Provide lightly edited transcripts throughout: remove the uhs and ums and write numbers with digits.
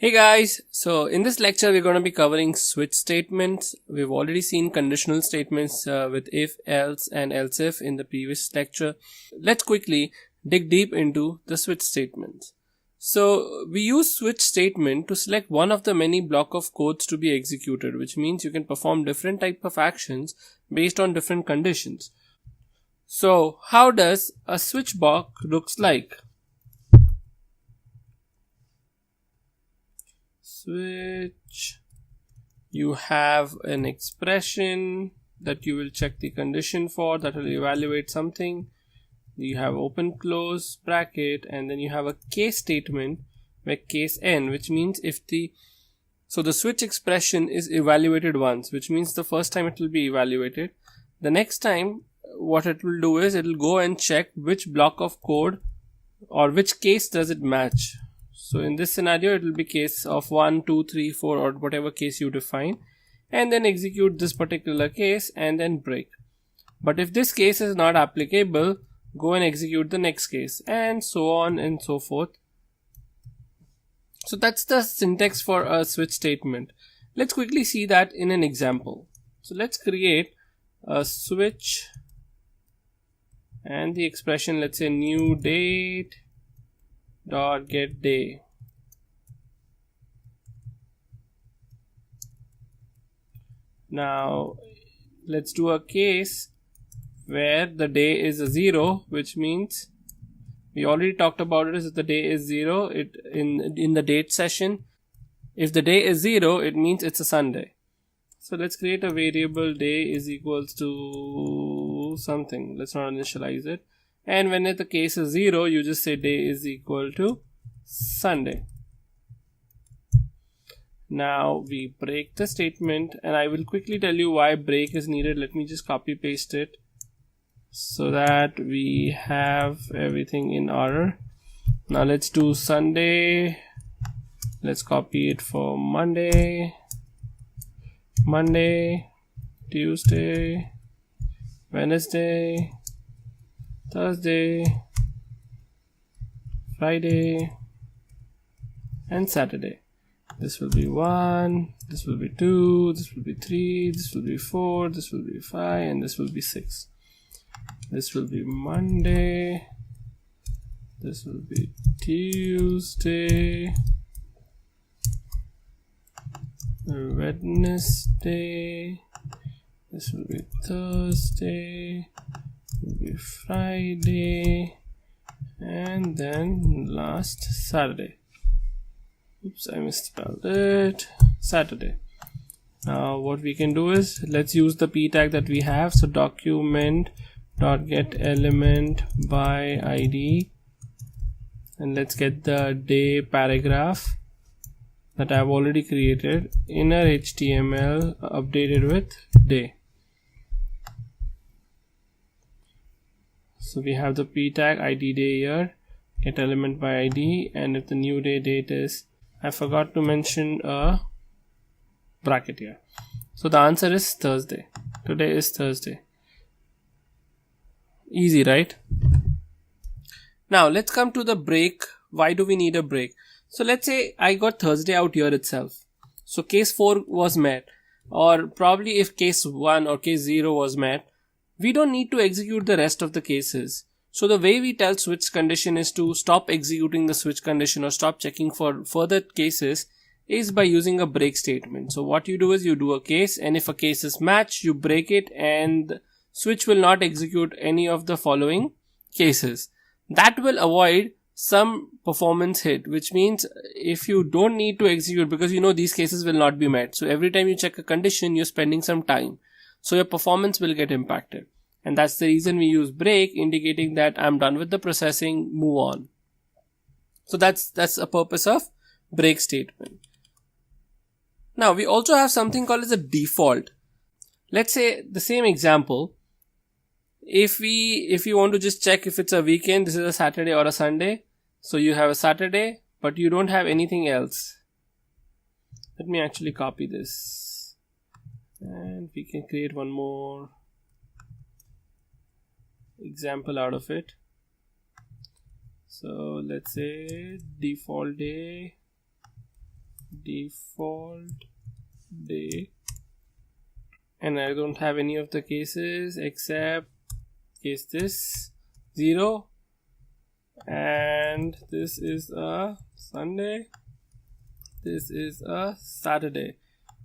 Hey guys, so in this lecture we're going to be covering switch statements. We've already seen conditional statements with if, else and else if in the previous lecture. Let's quickly dig deep into the switch statements. So we use switch statement to select one of the many block of codes to be executed, which means you can perform different type of actions based on different conditions. So how does a switch block looks like? Switch, you have an expression that you will check the condition for, that will evaluate something. You have open close bracket, and then you have a case statement where case n, which means if the switch expression is evaluated once, which means the first time it will be evaluated. The next time what it will do is it will go and check which block of code or which case does it match. So in this scenario, it will be case of 1, 2, 3, 4 or whatever case you define, and then execute this particular case and then break. But if this case is not applicable, go and execute the next case, and so on and so forth. So that's the syntax for a switch statement. Let's quickly see that in an example. So let's create a switch and the expression, let's say new date dot get day. Now let's do a case where the day is a 0, which means we already talked about it. If the day is 0, it in the date session, if the day is 0, it means it's a Sunday. So let's create a variable day is equals to something. Let's not initialize it. And when the case is 0, you just say day is equal to Sunday. Now we break the statement, and I will quickly tell you why break is needed. Let me just copy paste it so that we have everything in order. Now let's do Sunday. Let's copy it for Monday, Tuesday, Wednesday, Thursday, Friday and Saturday. This will be 1, this will be 2, this will be 3, this will be 4, this will be 5 and this will be 6. This will be Monday, this will be Tuesday, Wednesday, this will be Thursday, will be Friday, and then last Saturday. Oops, I misspelled it. Saturday. Now what we can do is let's use the p tag that we have. So document.getElement by id, and let's get the day paragraph that I've already created. Inner HTML updated with day. So we have the p tag id day here, get element by id, and if the new day date is, I forgot to mention a bracket here. So the answer is Thursday. Today is Thursday. Easy, right? Now let's come to the break. Why do we need a break? So let's say I got Thursday out here itself. So case 4 was met, or probably if case 1 or case 0 was met, we don't need to execute the rest of the cases. So the way we tell switch condition is to stop executing the switch condition or stop checking for further cases is by using a break statement. So what you do is you do a case, and if a case is matched, you break it, and switch will not execute any of the following cases. That will avoid some performance hit, which means if you don't need to execute, because you know these cases will not be met, so every time you check a condition, you're spending some time, so your performance will get impacted. And that's the reason we use break, indicating that I'm done with the processing, move on. So that's a purpose of break statement. Now we also have something called as a default. Let's say the same example. If you want to just check if it's a weekend, this is a Saturday or a Sunday. So you have a Saturday, but you don't have anything else. Let me actually copy this, and we can create one more example out of it. So let's say default day default day, and I don't have any of the cases except case this 0, and this is a Sunday, this is a Saturday.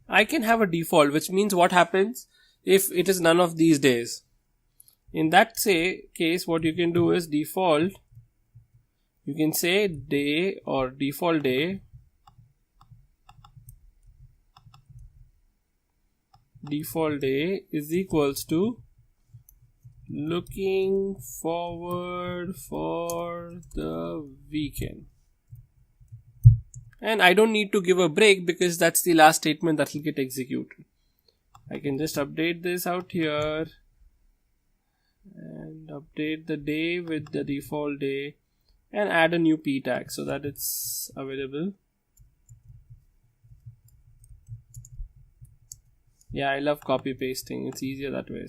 I can have a default, which means what happens if it is none of these days. In that case, what you can do is default, you can say day or default day, is equals to looking forward for the weekend. And I don't need to give a break because that's the last statement that will get executed. I can just update this out here and update the day with the default day and add a new p tag so that it's available. Yeah, I love copy pasting, it's easier that way.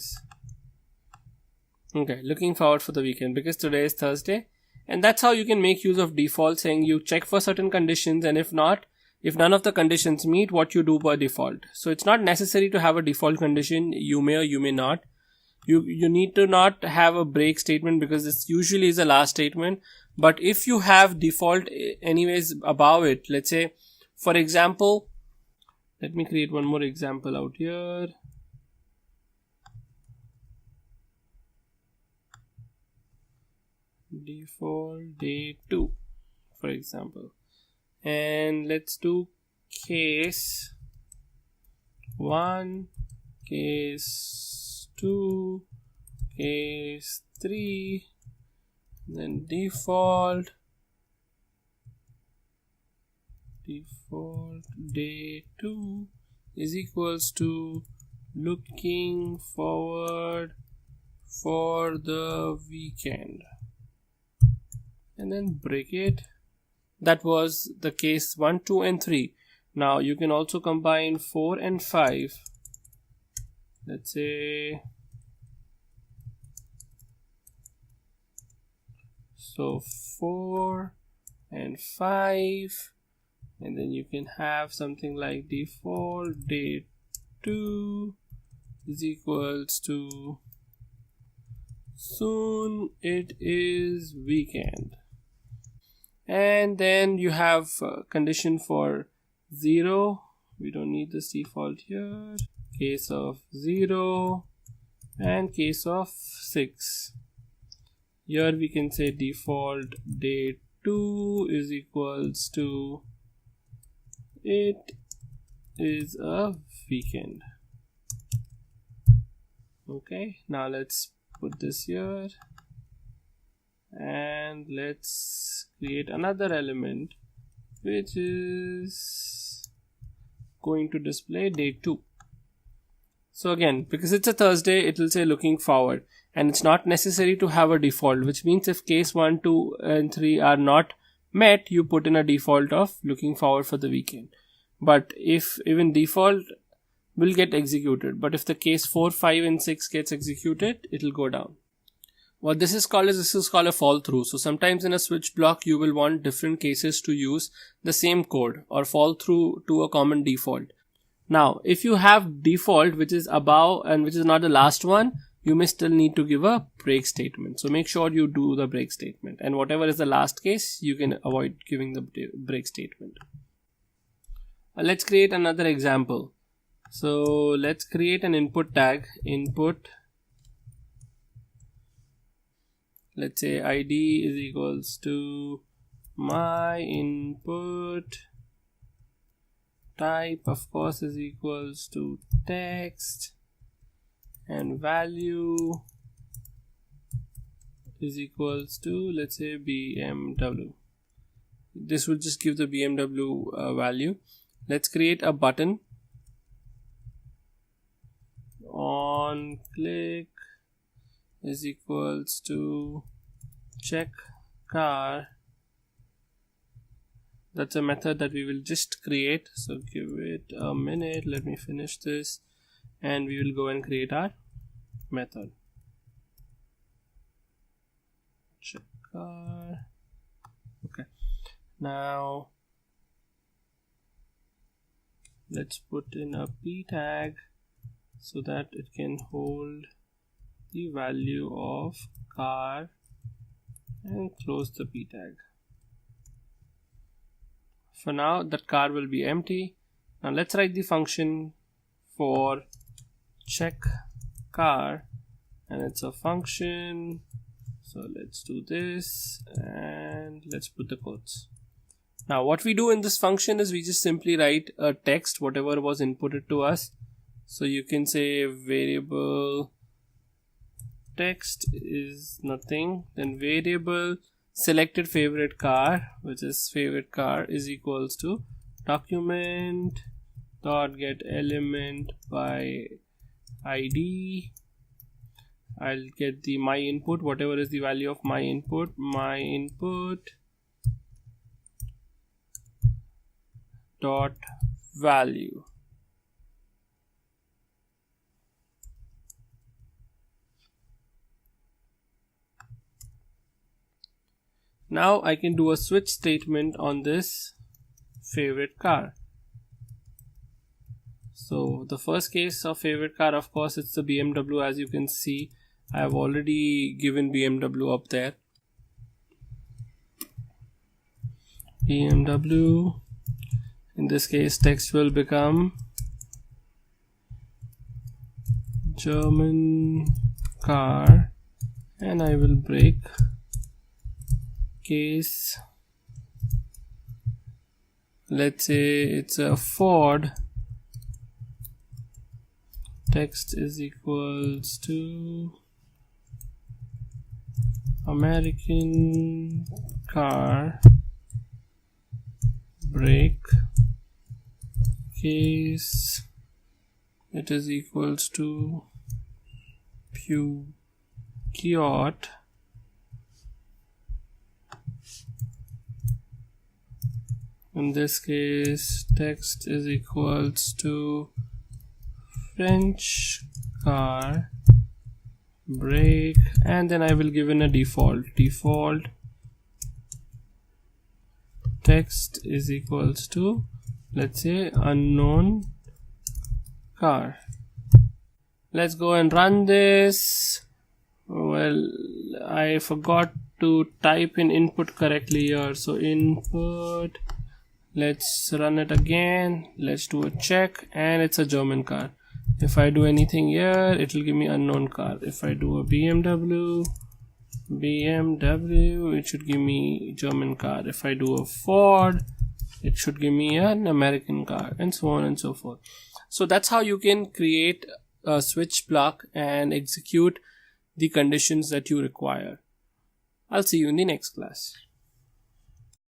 Okay, looking forward for the weekend because today is Thursday, and that's how you can make use of default, saying you check for certain conditions, and if none of the conditions meet, what you do by default. So it's not necessary to have a default condition, you may or you may not. You need to not have a break statement because this usually is the last statement, but if you have default anyways above it, let's say for example, let me create one more example out here. Default day 2, for example, and let's do case 1, case 2, case 3, then default day 2 is equals to looking forward for the weekend, and then break it. That was the case 1, 2 and 3. Now you can also combine 4 and 5. Let's say so 4 and 5, and then you can have something like default day 2 is equals to soon it is weekend. And then you have condition for 0, we don't need this default here, case of 0 and case of 6. Here we can say default day 2 is equals to it is a weekend. Okay, now let's put this here and let's create another element which is going to display day 2. So again, because it's a Thursday, it will say looking forward, and it's not necessary to have a default, which means if case 1, 2 and 3 are not met, you put in a default of looking forward for the weekend. But if even default will get executed, but if the case 4, 5 and 6 gets executed, it will go down. What this is called a fall through. So sometimes in a switch block you will want different cases to use the same code or fall through to a common default. Now if you have default which is above and which is not the last one, you may still need to give a break statement. So make sure you do the break statement, and whatever is the last case you can avoid giving the break statement. Let's create another example. So let's create an input tag, input, let's say id is equals to my input, type of course is equals to text, and value is equals to, let's say, BMW. This will just give the BMW value. Let's create a button. On click is equals to check car. That's a method that we will just create. So give it a minute. Let me finish this, and we will go and create our method. Check car. Okay. Now let's put in a p tag so that it can hold the value of car, and close the p tag. For now that car will be empty. Now let's write the function for check car, and it's a function. So let's do this and let's put the quotes. Now what we do in this function is we just simply write a text, whatever was inputted to us. So you can say variable text is nothing, then variable selected favorite car, which is favorite car, is equals to document dot get element by id. I'll get the my input, whatever is the value of my input dot value. Now I can do a switch statement on this favorite car. So the first case of favorite car, of course, it's the BMW. As you can see, I have already given BMW up there. BMW. In this case, text will become German car, and I will break case. Let's say it's a Ford. Text is equals to American car, break case, it is equals to Peugeot. In this case, text is equals to French car, break, and then I will give in a default text is equals to, let's say, unknown car. Let's go and run this. Well, I forgot to type in input correctly here, so input, let's run it again, let's do a check, and it's a German car. If I do anything here, it will give me unknown car. If I do a BMW, it should give me German car. If I do a Ford, it should give me an American car, and so on and so forth. So that's how you can create a switch block and execute the conditions that you require. I'll see you in the next class.